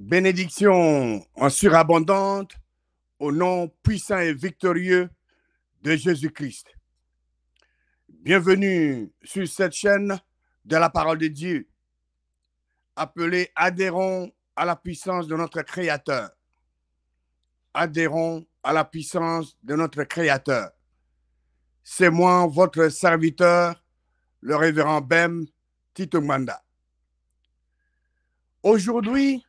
Bénédiction en surabondante au nom puissant et victorieux de Jésus-Christ. Bienvenue sur cette chaîne de la parole de Dieu, appelée Adhérons à la puissance de notre Créateur. Adhérons à la puissance de notre Créateur. C'est moi, votre serviteur, le révérend Bem Titongmanda. Aujourd'hui,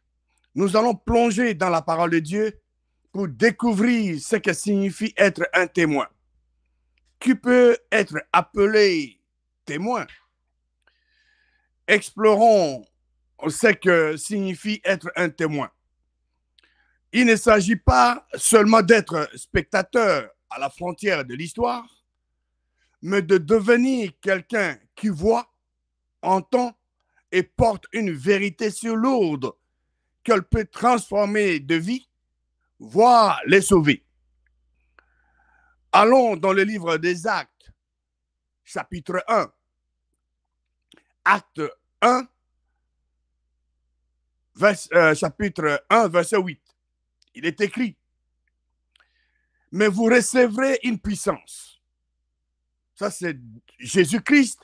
nous allons plonger dans la parole de Dieu pour découvrir ce que signifie être un témoin. Qui peut être appelé témoin? Explorons ce que signifie être un témoin. Il ne s'agit pas seulement d'être spectateur à la frontière de l'histoire, mais de devenir quelqu'un qui voit, entend et porte une vérité si lourde qu'elle peut transformer de vie, voire les sauver. Allons dans le livre des Actes, chapitre 1. Acte 1, chapitre 1, verset 8. Il est écrit: « Mais vous recevrez une puissance. » Ça, c'est Jésus-Christ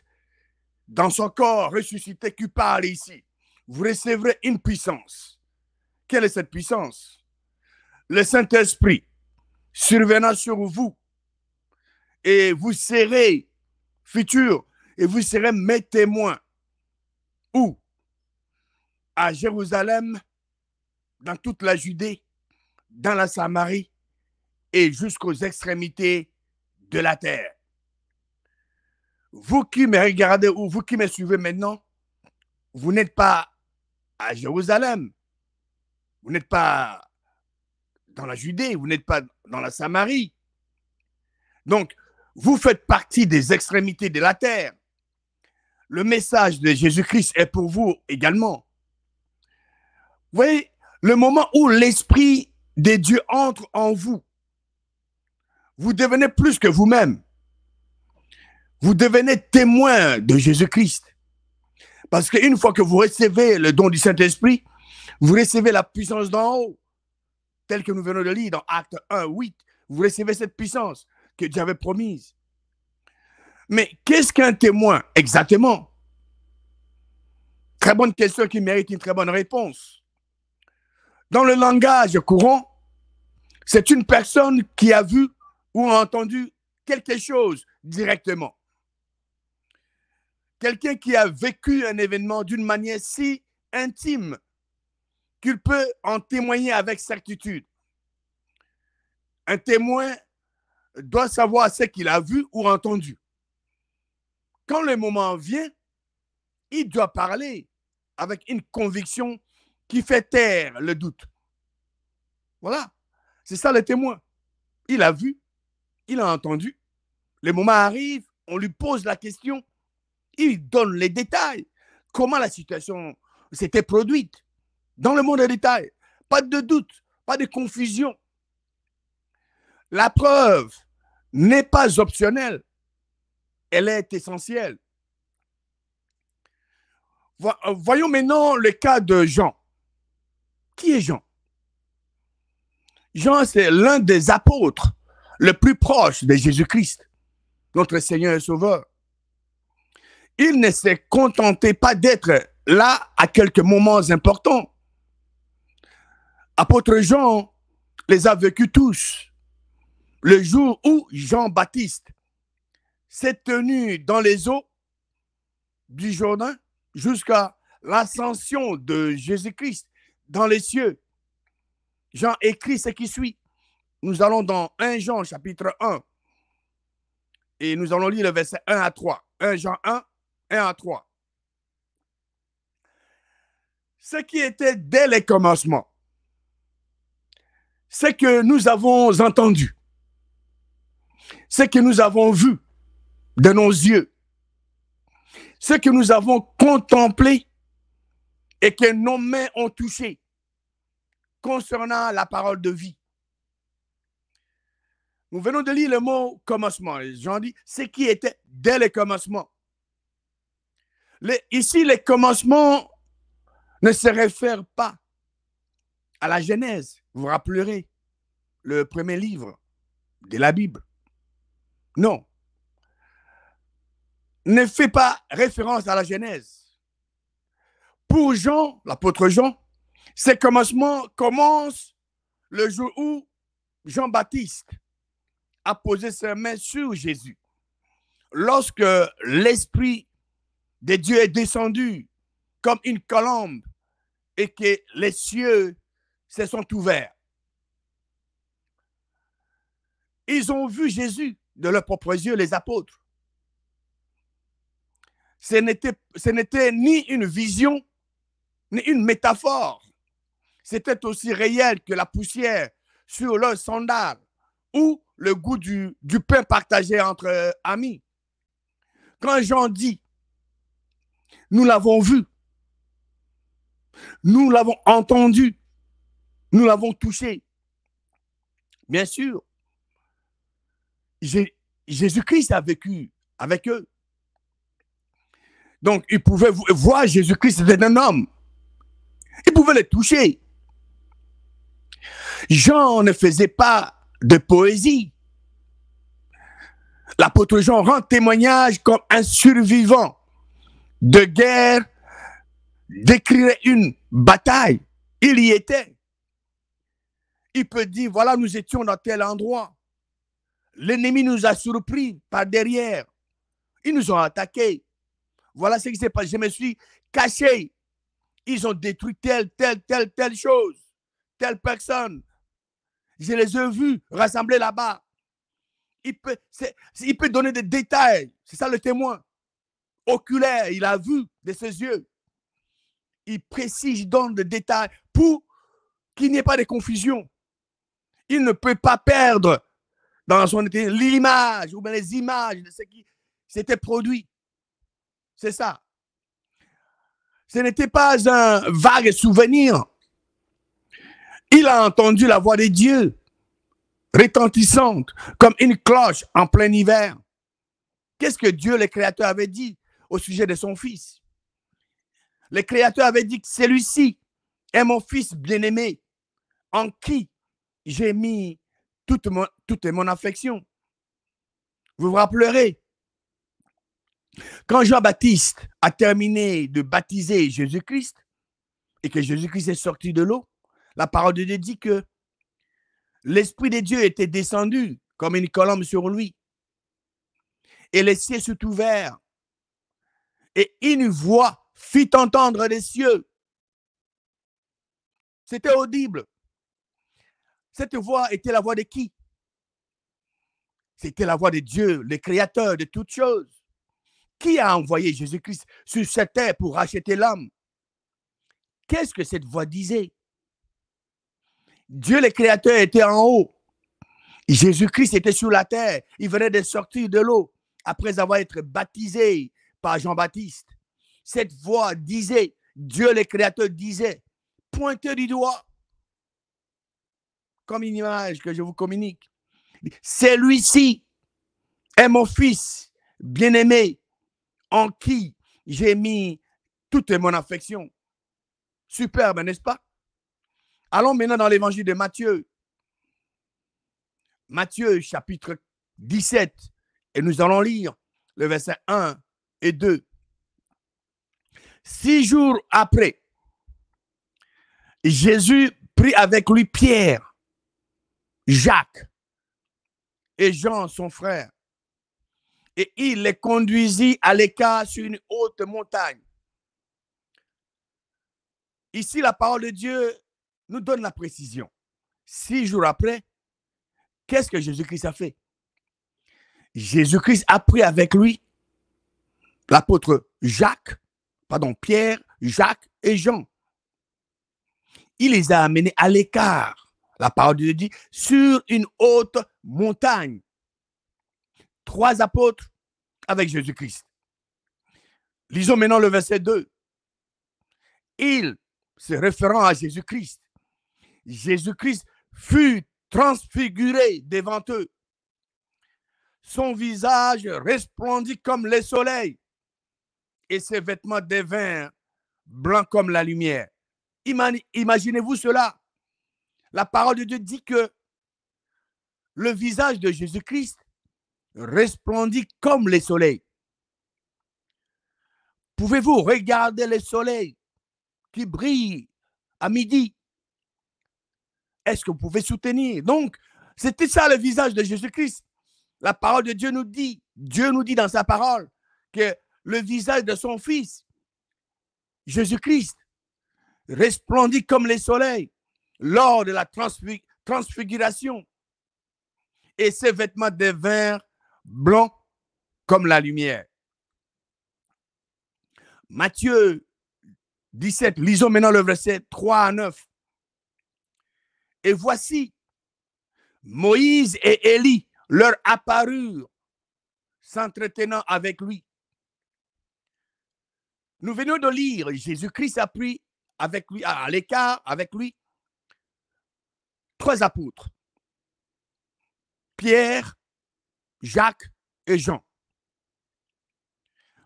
dans son corps ressuscité qui parle ici. Vous recevrez une puissance. Quelle est cette puissance? Le Saint-Esprit survenant sur vous, et vous serez futurs, et vous serez mes témoins. Où? À Jérusalem, dans toute la Judée, dans la Samarie, et jusqu'aux extrémités de la terre. Vous qui me regardez ou vous qui me suivez maintenant, vous n'êtes pas à Jérusalem, vous n'êtes pas dans la Judée, vous n'êtes pas dans la Samarie. Donc, vous faites partie des extrémités de la terre. Le message de Jésus-Christ est pour vous également. Vous voyez, le moment où l'Esprit de Dieu entre en vous, vous devenez plus que vous-même. Vous devenez témoin de Jésus-Christ. Parce qu'une fois que vous recevez le don du Saint-Esprit, vous recevez la puissance d'en haut, telle que nous venons de lire dans Acte 1, 8. Vous recevez cette puissance que Dieu avait promise. Mais qu'est-ce qu'un témoin exactement? Très bonne question qui mérite une très bonne réponse. Dans le langage courant, c'est une personne qui a vu ou a entendu quelque chose directement. Quelqu'un qui a vécu un événement d'une manière si intime qu'il peut en témoigner avec certitude. Un témoin doit savoir ce qu'il a vu ou entendu. Quand le moment vient, il doit parler avec une conviction qui fait taire le doute. Voilà, c'est ça le témoin. Il a vu, il a entendu. Le moment arrive, on lui pose la question, il donne les détails. Comment la situation s'était produite dans le monde des détails. Pas de doute, pas de confusion. La preuve n'est pas optionnelle, elle est essentielle. Voyons maintenant le cas de Jean. Qui est Jean? Jean, c'est l'un des apôtres le plus proche de Jésus-Christ, notre Seigneur et Sauveur. Il ne s'est contenté pas d'être là à quelques moments importants. Apôtre Jean les a vécus tous. Le jour où Jean-Baptiste s'est tenu dans les eaux du Jourdain jusqu'à l'ascension de Jésus-Christ dans les cieux. Jean écrit ce qui suit. Nous allons dans 1 Jean chapitre 1 et nous allons lire le verset 1 à 3. 1 Jean 1, 1 à 3. Ce qui était dès les commencements, ce que nous avons entendu, ce que nous avons vu de nos yeux, ce que nous avons contemplé et que nos mains ont touché concernant la parole de vie. Nous venons de lire le mot commencement. Jean dit ce qui était dès le commencement. Ici, les commencements ne se réfèrent pas à la Genèse. Vous vous rappellerez le premier livre de la Bible. Non. Ne fait pas référence à la Genèse. Pour Jean, l'apôtre Jean, ces commencements commencent le jour où Jean-Baptiste a posé ses mains sur Jésus. Lorsque l'Esprit de Dieu est descendu comme une colombe et que les cieux se sont ouverts. Ils ont vu Jésus de leurs propres yeux, les apôtres. Ce n'était ni une vision, ni une métaphore. C'était aussi réel que la poussière sur leurs sandales ou le goût du pain partagé entre amis. Quand Jean dit, nous l'avons vu, nous l'avons entendu, nous l'avons touché. Bien sûr, Jésus-Christ a vécu avec eux. Donc, ils pouvaient voir Jésus-Christ, c'était un homme. Ils pouvaient le toucher. Jean ne faisait pas de poésie. L'apôtre Jean rend témoignage comme un survivant de guerre, décrirait une bataille. Il y était. Il peut dire, voilà, nous étions dans tel endroit. L'ennemi nous a surpris par derrière. Ils nous ont attaqués. Voilà ce qui s'est passé. Je me suis caché. Ils ont détruit telle chose, telle personne. Je les ai vus rassemblés là-bas. Il peut donner des détails. C'est ça le témoin. Oculaire, il a vu de ses yeux. Il précise, donne des détails pour qu'il n'y ait pas de confusion. Il ne peut pas perdre dans son l'image ou bien les images de ce qui s'était produit. C'est ça. Ce n'était pas un vague souvenir. Il a entendu la voix de Dieu, retentissante comme une cloche en plein hiver. Qu'est-ce que Dieu, le Créateur, avait dit au sujet de son Fils? Le Créateur avait dit que celui-ci est mon Fils bien-aimé, en qui j'ai mis toute mon affection. Vous vous rappellerez, quand Jean-Baptiste a terminé de baptiser Jésus-Christ et que Jésus-Christ est sorti de l'eau, la parole de Dieu dit que l'Esprit de Dieu était descendu comme une colombe sur lui. Et les cieux sont ouverts. Et une voix fit entendre des cieux. C'était audible. Cette voix était la voix de qui? C'était la voix de Dieu, le Créateur de toutes choses. Qui a envoyé Jésus-Christ sur cette terre pour racheter l'homme? Qu'est-ce que cette voix disait? Dieu, le Créateur, était en haut. Jésus-Christ était sur la terre. Il venait de sortir de l'eau après avoir été baptisé par Jean-Baptiste. Cette voix disait, Dieu, le Créateur, disait, pointez du doigt, comme une image que je vous communique. Celui-ci est mon Fils bien-aimé, en qui j'ai mis toute mon affection. Superbe, n'est-ce pas? Allons maintenant dans l'évangile de Matthieu. Matthieu, chapitre 17, et nous allons lire le verset 1 et 2. 6 jours après, Jésus prit avec lui Pierre, Jacques et Jean, son frère, et il les conduisit à l'écart sur une haute montagne. Ici, la parole de Dieu nous donne la précision. 6 jours après, qu'est-ce que Jésus-Christ a fait? Jésus-Christ a pris avec lui l'apôtre Pierre, Jacques et Jean. Il les a amenés à l'écart, la parole de Dieu dit, sur une haute montagne. 3 apôtres avec Jésus-Christ. Lisons maintenant le verset 2. Il, se référant à Jésus-Christ, Jésus-Christ fut transfiguré devant eux. Son visage resplendit comme le soleil et ses vêtements devinrent blancs comme la lumière. Imaginez-vous cela. La parole de Dieu dit que le visage de Jésus-Christ resplendit comme le soleil. Pouvez-vous regarder le soleil qui brille à midi? Est-ce que vous pouvez soutenir? Donc, c'était ça le visage de Jésus-Christ. La parole de Dieu nous dit dans sa parole que le visage de son Fils, Jésus-Christ, resplendit comme le soleil lors de la transfiguration. Et ses vêtements devinrent blancs comme la lumière. Matthieu 17, lisons maintenant le verset 3 à 9. Et voici, Moïse et Élie leur apparurent, s'entretenant avec lui. Nous venons de lire, Jésus-Christ a pris avec lui, à l'écart avec lui, 3 apôtres, Pierre, Jacques et Jean.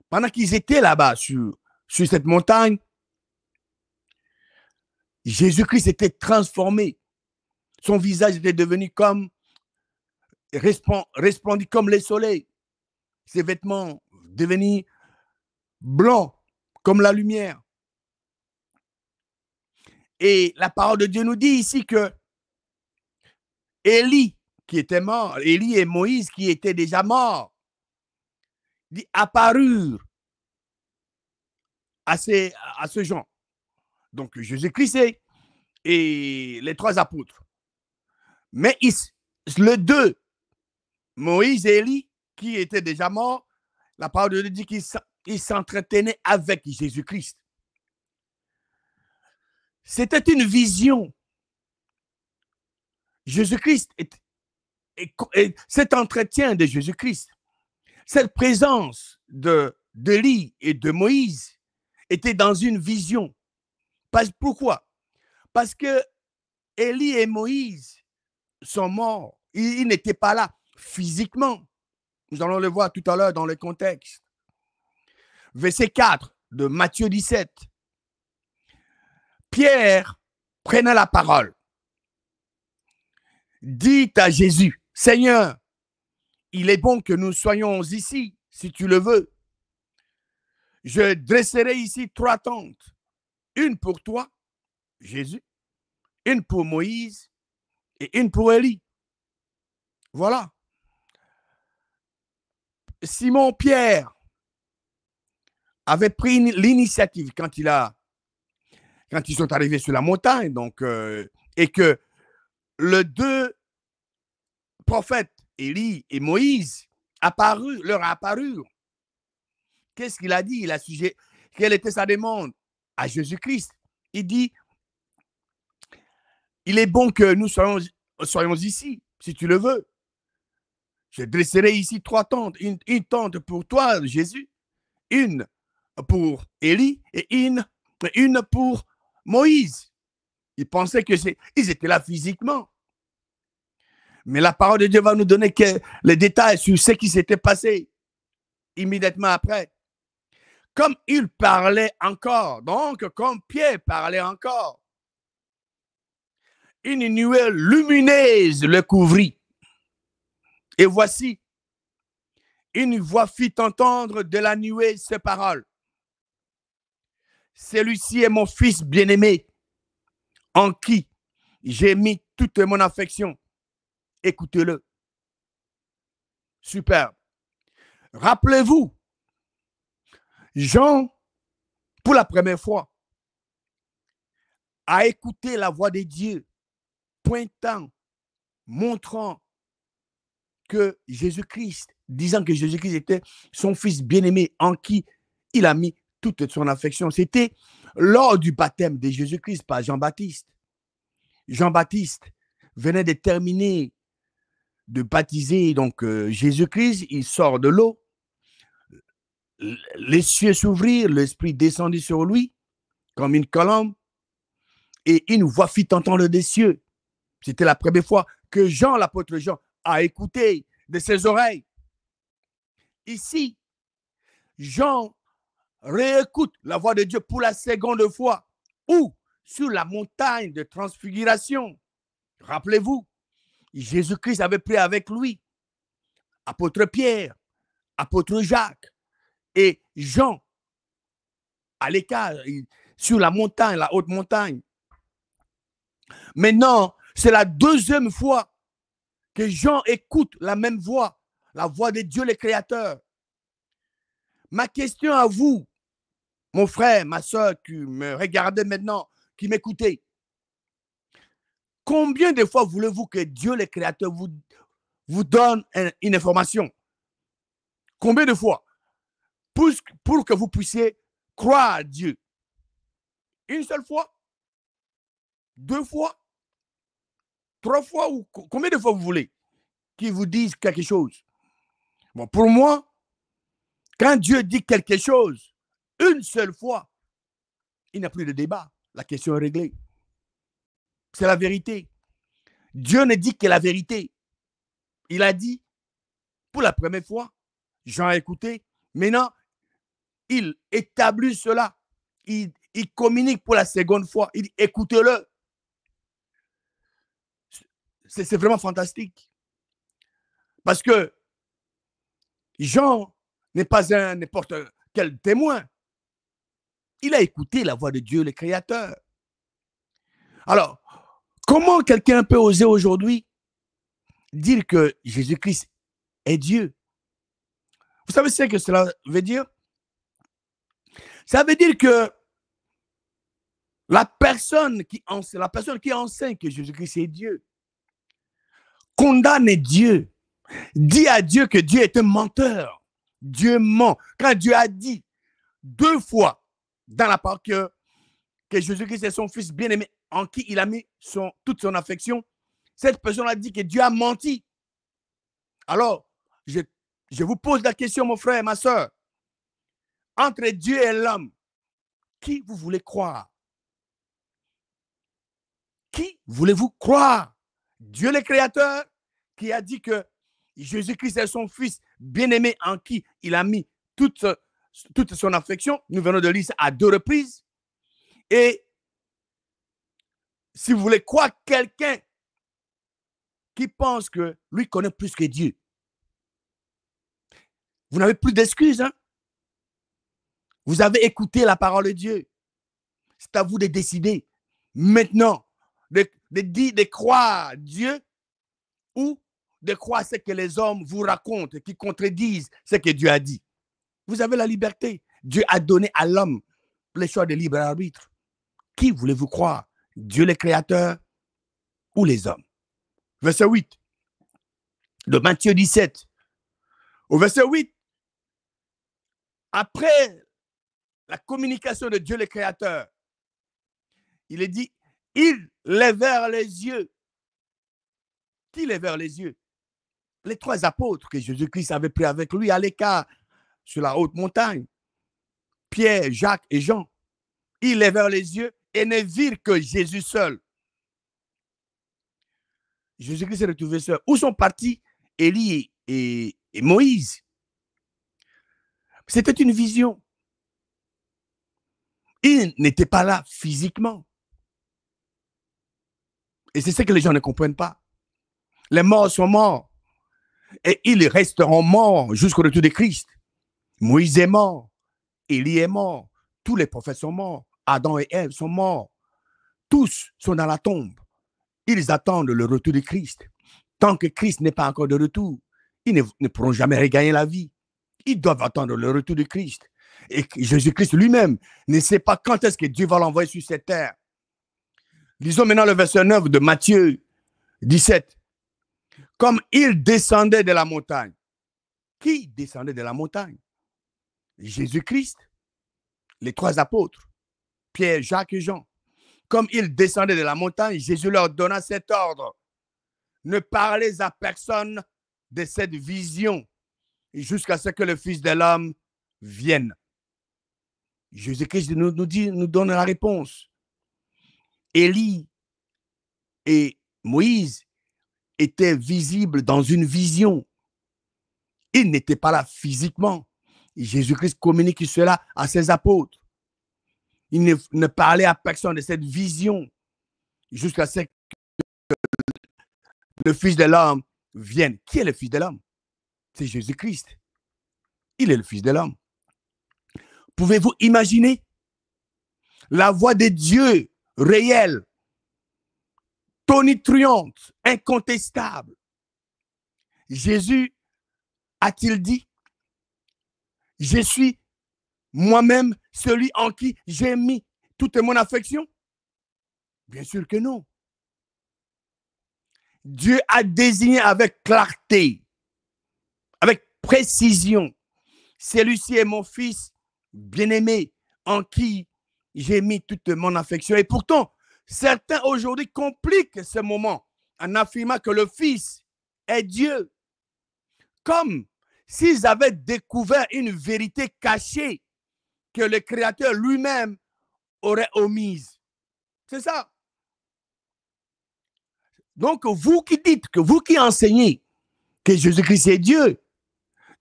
Pendant qu'ils étaient là-bas sur cette montagne, Jésus-Christ était transformé. Son visage était devenu comme, resplendit comme le soleil. Ses vêtements devenus blancs comme la lumière. Et la parole de Dieu nous dit ici que Élie, qui était mort, Élie et Moïse, qui étaient déjà morts, apparurent à ce Jean. Donc Jésus-Christ et les 3 apôtres. Mais les 2, Moïse et Élie, qui étaient déjà morts, la parole de Dieu dit qu'ils s'entretenaient avec Jésus-Christ. C'était une vision. Jésus-Christ, et cet entretien de Jésus-Christ, cette présence d'Élie et de Moïse était dans une vision. Pourquoi? Parce que Élie et Moïse sont morts. Ils n'étaient pas là physiquement. Nous allons le voir tout à l'heure dans le contexte. Verset 4 de Matthieu 17. Pierre prenait la parole. Dit à Jésus, Seigneur, il est bon que nous soyons ici, si tu le veux. Je dresserai ici 3 tentes. Une pour toi, Jésus, une pour Moïse et une pour Élie. Voilà. Simon Pierre avait pris l'initiative quand ils sont arrivés sur la montagne, donc, et que les 2 prophètes, Élie et Moïse, leur apparurent. Qu'est-ce qu'il a dit? Quelle était sa demande à Jésus-Christ? Il dit, il est bon que nous soyons ici, si tu le veux. Je dresserai ici 3 tentes. Une tente pour toi, Jésus, une pour Élie et une pour Moïse. Ils pensaient qu'ils étaient là physiquement. Mais la parole de Dieu va nous donner les détails sur ce qui s'était passé immédiatement après. Comme il parlait encore, donc comme Pierre parlait encore, une nuée lumineuse le couvrit. Et voici, une voix fit entendre de la nuée ces paroles. Celui-ci est mon fils bien-aimé, en qui j'ai mis toute mon affection. Écoutez-le. Superbe. Rappelez-vous, Jean, pour la première fois, a écouté la voix de Dieu, pointant, montrant que Jésus-Christ, disant que Jésus-Christ était son fils bien-aimé, en qui il a mis toute son affection. C'était lors du baptême de Jésus-Christ par Jean-Baptiste. Jean-Baptiste venait de terminer de baptiser donc Jésus-Christ, il sort de l'eau, les cieux s'ouvrirent, l'Esprit descendit sur lui comme une colombe et une voix fit entendre des cieux. C'était la première fois que Jean, l'apôtre Jean, a écouté de ses oreilles. Ici, Jean réécoute la voix de Dieu pour la seconde fois, ou sur la montagne de transfiguration. Rappelez-vous, Jésus-Christ avait pris avec lui apôtre Pierre, apôtre Jacques et Jean à l'écart, sur la montagne, la haute montagne. Maintenant, c'est la deuxième fois que Jean écoute la même voix, la voix de Dieu le Créateur. Ma question à vous, mon frère, ma soeur, qui me regardez maintenant, qui m'écoutez, combien de fois voulez-vous que Dieu le Créateur vous donne une information? Combien de fois? Pour que vous puissiez croire à Dieu. Une seule fois? 2 fois? 3 fois? Ou combien de fois vous voulez qu'il vous dise quelque chose? Bon, pour moi, quand Dieu dit quelque chose, une seule fois, il n'y a plus de débat. La question est réglée. C'est la vérité. Dieu ne dit que la vérité. Il a dit, pour la première fois, Jean a écouté. Maintenant, il établit cela. Il communique pour la seconde fois. Il dit, écoutez-le. C'est vraiment fantastique. Parce que Jean n'est pas un n'importe quel témoin. Il a écouté la voix de Dieu, le Créateur. Alors, comment quelqu'un peut oser aujourd'hui dire que Jésus-Christ est Dieu? Vous savez ce que cela veut dire? Ça veut dire que la personne qui enseigne que Jésus-Christ est Dieu condamne Dieu, dit à Dieu que Dieu est un menteur. Dieu ment. Quand Dieu a dit 2 fois dans la parole que Jésus-Christ est son fils bien-aimé en qui il a mis toute son affection, cette personne a dit que Dieu a menti. Alors, je vous pose la question, mon frère, ma soeur. Entre Dieu et l'homme, qui vous voulez croire? Qui voulez-vous croire? Dieu le Créateur qui a dit que Jésus-Christ est son fils bien-aimé en qui il a mis toute son affection. Nous venons de lire ça à 2 reprises. Et si vous voulez croire quelqu'un qui pense que lui connaît plus que Dieu, vous n'avez plus d'excuses. Hein? Vous avez écouté la parole de Dieu. C'est à vous de décider maintenant de croire Dieu ou de croire ce que les hommes vous racontent, qui contredisent ce que Dieu a dit. Vous avez la liberté. Dieu a donné à l'homme le choix de libre arbitre. Qui voulez-vous croire? Dieu le Créateur ou les hommes? Verset 8 de Matthieu 17. Au verset 8, après la communication de Dieu le Créateur, il est dit, ils lèvèrent les yeux. Qui lèvèrent les yeux? Les 3 apôtres que Jésus-Christ avait pris avec lui à l'écart sur la haute montagne. Pierre, Jacques et Jean. Ils lèvèrent les yeux et ne virent que Jésus seul. Jésus-Christ s'est retrouvé seul. Où sont partis Élie et Moïse? C'était une vision. Ils n'étaient pas là physiquement. Et c'est ce que les gens ne comprennent pas. Les morts sont morts. Et ils resteront morts jusqu'au retour de Christ. Moïse est mort. Élie est mort. Tous les prophètes sont morts. Adam et Ève sont morts. Tous sont dans la tombe. Ils attendent le retour de Christ. Tant que Christ n'est pas encore de retour, ils ne pourront jamais regagner la vie. Ils doivent attendre le retour de Christ. Et Jésus-Christ lui-même ne sait pas quand est-ce que Dieu va l'envoyer sur cette terre. Lisons maintenant le verset 9 de Matthieu 17. Comme il descendait de la montagne. Qui descendait de la montagne? Jésus-Christ, les 3 apôtres, Pierre, Jacques et Jean. Comme ils descendaient de la montagne, Jésus leur donna cet ordre. Ne parlez à personne de cette vision jusqu'à ce que le Fils de l'homme vienne. Jésus-Christ nous donne la réponse. Élie et Moïse étaient visibles dans une vision. Ils n'étaient pas là physiquement. Jésus-Christ communique cela à ses apôtres. Il ne parlait à personne de cette vision jusqu'à ce que le Fils de l'homme vienne. Qui est le Fils de l'homme? C'est Jésus-Christ. Il est le Fils de l'homme. Pouvez-vous imaginer la voix de Dieu réelle, tonitruante, incontestable? Jésus a-t-il dit, je suis moi-même celui en qui j'ai mis toute mon affection? Bien sûr que non. Dieu a désigné avec clarté, avec précision, celui-ci est mon fils bien-aimé en qui j'ai mis toute mon affection. Et pourtant, certains aujourd'hui compliquent ce moment en affirmant que le Fils est Dieu, comme s'ils avaient découvert une vérité cachée que le Créateur lui-même aurait omise. C'est ça. Donc, vous qui dites, que vous qui enseignez que Jésus-Christ est Dieu,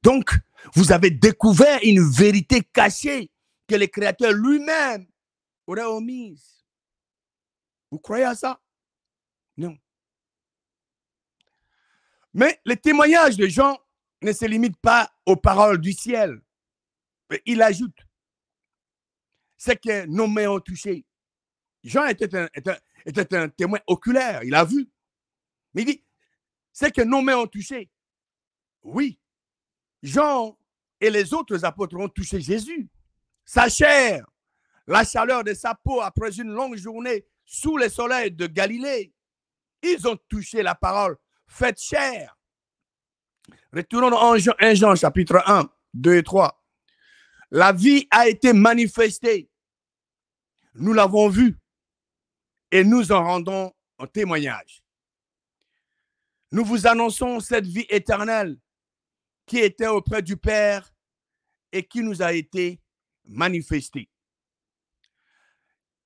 donc, vous avez découvert une vérité cachée que le Créateur lui-même aurait omise. Vous croyez à ça? Non. Mais le témoignage de Jean ne se limite pas aux paroles du ciel. Il ajoute ce que nos mains ont touché. Jean était un témoin oculaire, il a vu. Mais il dit, ce que nos mains ont touché. Oui, Jean et les autres apôtres ont touché Jésus. Sa chair, la chaleur de sa peau après une longue journée sous le soleil de Galilée. Ils ont touché la parole faite chair. Retournons en 1 Jean chapitre 1, 2 et 3. La vie a été manifestée. Nous l'avons vue et nous en rendons un témoignage. Nous vous annonçons cette vie éternelle qui était auprès du Père et qui nous a été manifestée.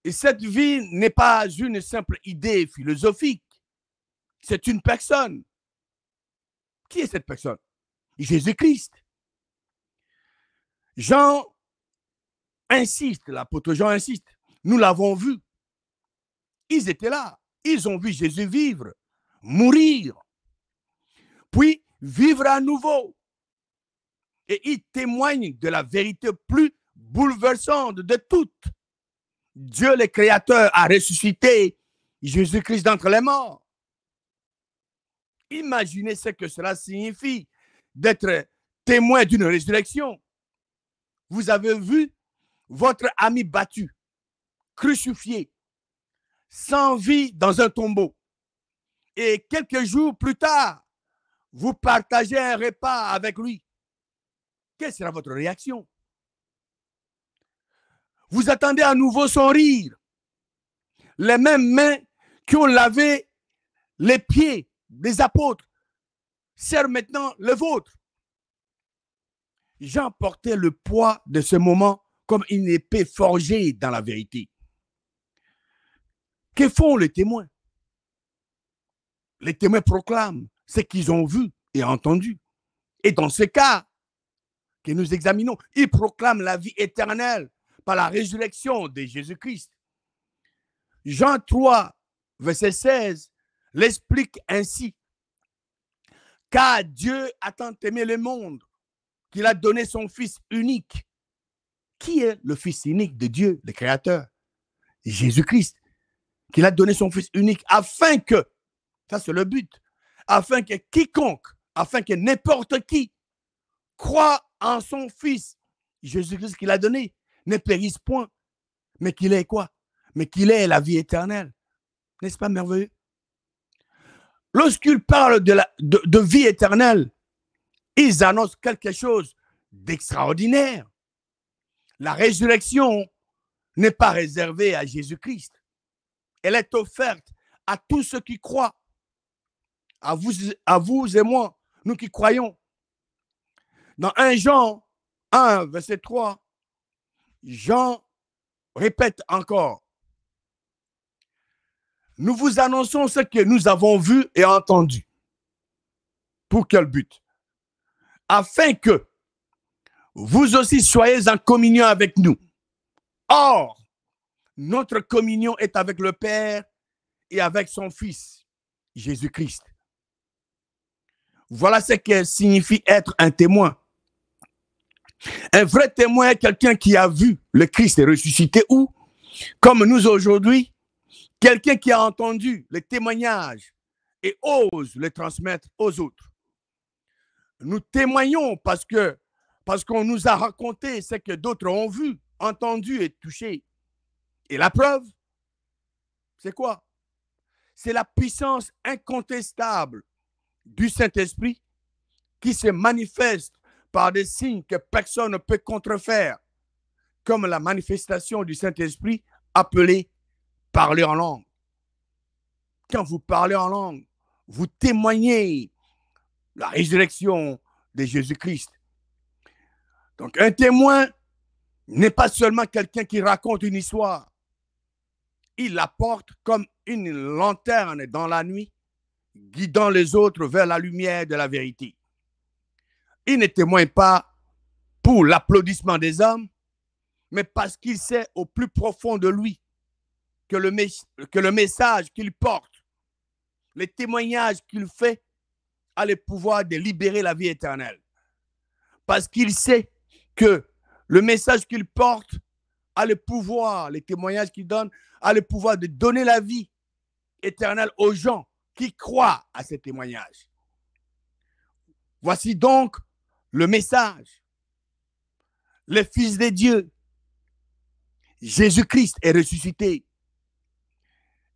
Et cette vie n'est pas une simple idée philosophique. C'est une personne. Qui est cette personne? Jésus-Christ. Jean insiste, l'apôtre Jean insiste. Nous l'avons vu. Ils étaient là. Ils ont vu Jésus vivre, mourir, puis vivre à nouveau. Et ils témoignent de la vérité plus bouleversante de toutes. Dieu le Créateur a ressuscité Jésus-Christ d'entre les morts. Imaginez ce que cela signifie d'être témoin d'une résurrection. Vous avez vu votre ami battu, crucifié, sans vie dans un tombeau. Et quelques jours plus tard, vous partagez un repas avec lui. Quelle sera votre réaction? Vous attendez à nouveau son rire. Les mêmes mains qui ont lavé les pieds des apôtres servent maintenant le vôtre. Jean portait le poids de ce moment comme une épée forgée dans la vérité. Que font les témoins? Les témoins proclament ce qu'ils ont vu et entendu. Et dans ce cas que nous examinons, ils proclament la vie éternelle par la résurrection de Jésus-Christ. Jean 3, verset 16, l'explique ainsi. Car Dieu a tant aimé le monde qu'il a donné son Fils unique. Qui est le Fils unique de Dieu, le Créateur? Jésus-Christ. Qu'il a donné son Fils unique afin que, ça c'est le but, afin que quiconque, afin que n'importe qui croit en son Fils, Jésus-Christ qu'il a donné, ne périsse point, mais qu'il ait quoi? Mais qu'il ait la vie éternelle. N'est-ce pas merveilleux? Lorsqu'ils parlent de vie éternelle, ils annoncent quelque chose d'extraordinaire. La résurrection n'est pas réservée à Jésus-Christ. Elle est offerte à tous ceux qui croient. À vous et moi, nous qui croyons. Dans 1 Jean 1, verset 3, Jean répète encore. Nous vous annonçons ce que nous avons vu et entendu. Pour quel but? Afin que vous aussi soyez en communion avec nous. Or, notre communion est avec le Père et avec son Fils, Jésus-Christ. Voilà ce que signifie être un témoin. Un vrai témoin est quelqu'un qui a vu le Christ ressuscité ou, comme nous aujourd'hui, quelqu'un qui a entendu le témoignage et ose le transmettre aux autres. Nous témoignons parce qu'on nous a raconté ce que d'autres ont vu, entendu et touché. Et la preuve, c'est quoi? C'est la puissance incontestable du Saint-Esprit qui se manifeste par des signes que personne ne peut contrefaire, comme la manifestation du Saint-Esprit appelée parler en langue. Quand vous parlez en langue, vous témoignez la résurrection de Jésus-Christ. Donc, un témoin n'est pas seulement quelqu'un qui raconte une histoire. Il la porte comme une lanterne dans la nuit, guidant les autres vers la lumière de la vérité. Il ne témoigne pas pour l'applaudissement des hommes, mais parce qu'il sait au plus profond de lui que le message qu'il porte, les témoignages qu'il fait, a le pouvoir de libérer la vie éternelle. Parce qu'il sait que le message qu'il porte a le pouvoir, les témoignages qu'il donne, a le pouvoir de donner la vie éternelle aux gens qui croient à ces témoignages. Voici donc le message. Le Fils de Dieu, Jésus-Christ, est ressuscité.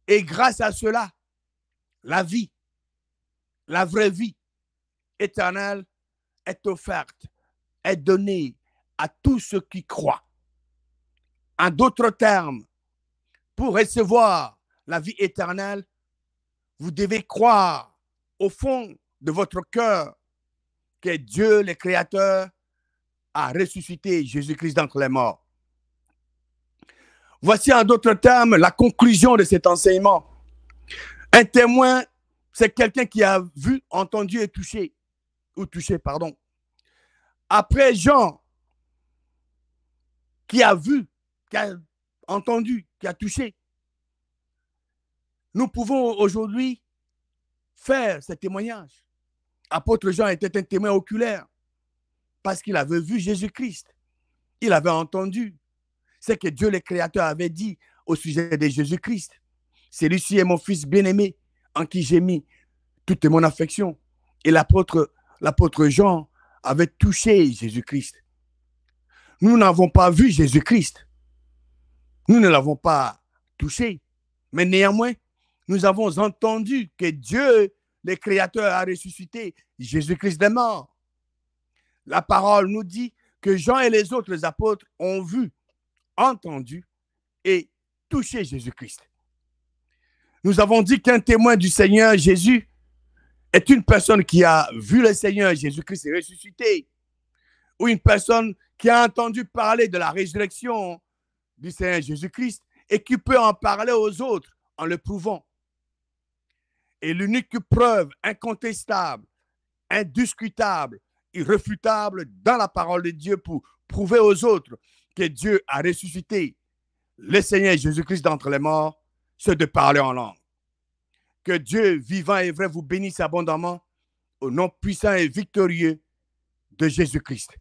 Et grâce à cela, la vie, la vraie vie éternelle est offerte, est donnée à tous ceux qui croient. En d'autres termes, pour recevoir la vie éternelle, vous devez croire au fond de votre cœur que Dieu, le Créateur, a ressuscité Jésus-Christ d'entre les morts. Voici en d'autres termes la conclusion de cet enseignement. Un témoin, c'est quelqu'un qui a vu, entendu et touché. Après Jean, qui a vu, qui a entendu, qui a touché, nous pouvons aujourd'hui faire ce témoignage. Apôtre Jean était un témoin oculaire parce qu'il avait vu Jésus-Christ. Il avait entendu ce que Dieu le Créateur avait dit au sujet de Jésus-Christ. Celui-ci est mon Fils bien-aimé en qui j'ai mis toute mon affection. Et l'apôtre Jean avait touché Jésus-Christ. Nous n'avons pas vu Jésus-Christ. Nous ne l'avons pas touché. Mais néanmoins, nous avons entendu que Dieu, le Créateur, a ressuscité Jésus-Christ des morts. La parole nous dit que Jean et les autres apôtres ont vu, entendu et touché Jésus-Christ. Nous avons dit qu'un témoin du Seigneur Jésus est une personne qui a vu le Seigneur Jésus-Christ ressuscité, ou une personne qui a entendu parler de la résurrection du Seigneur Jésus-Christ et qui peut en parler aux autres en le prouvant. Et l'unique preuve incontestable, indiscutable, irréfutable dans la parole de Dieu pour prouver aux autres que Dieu a ressuscité le Seigneur Jésus-Christ d'entre les morts, c'est de parler en langue. Que Dieu vivant et vrai vous bénisse abondamment au nom puissant et victorieux de Jésus-Christ.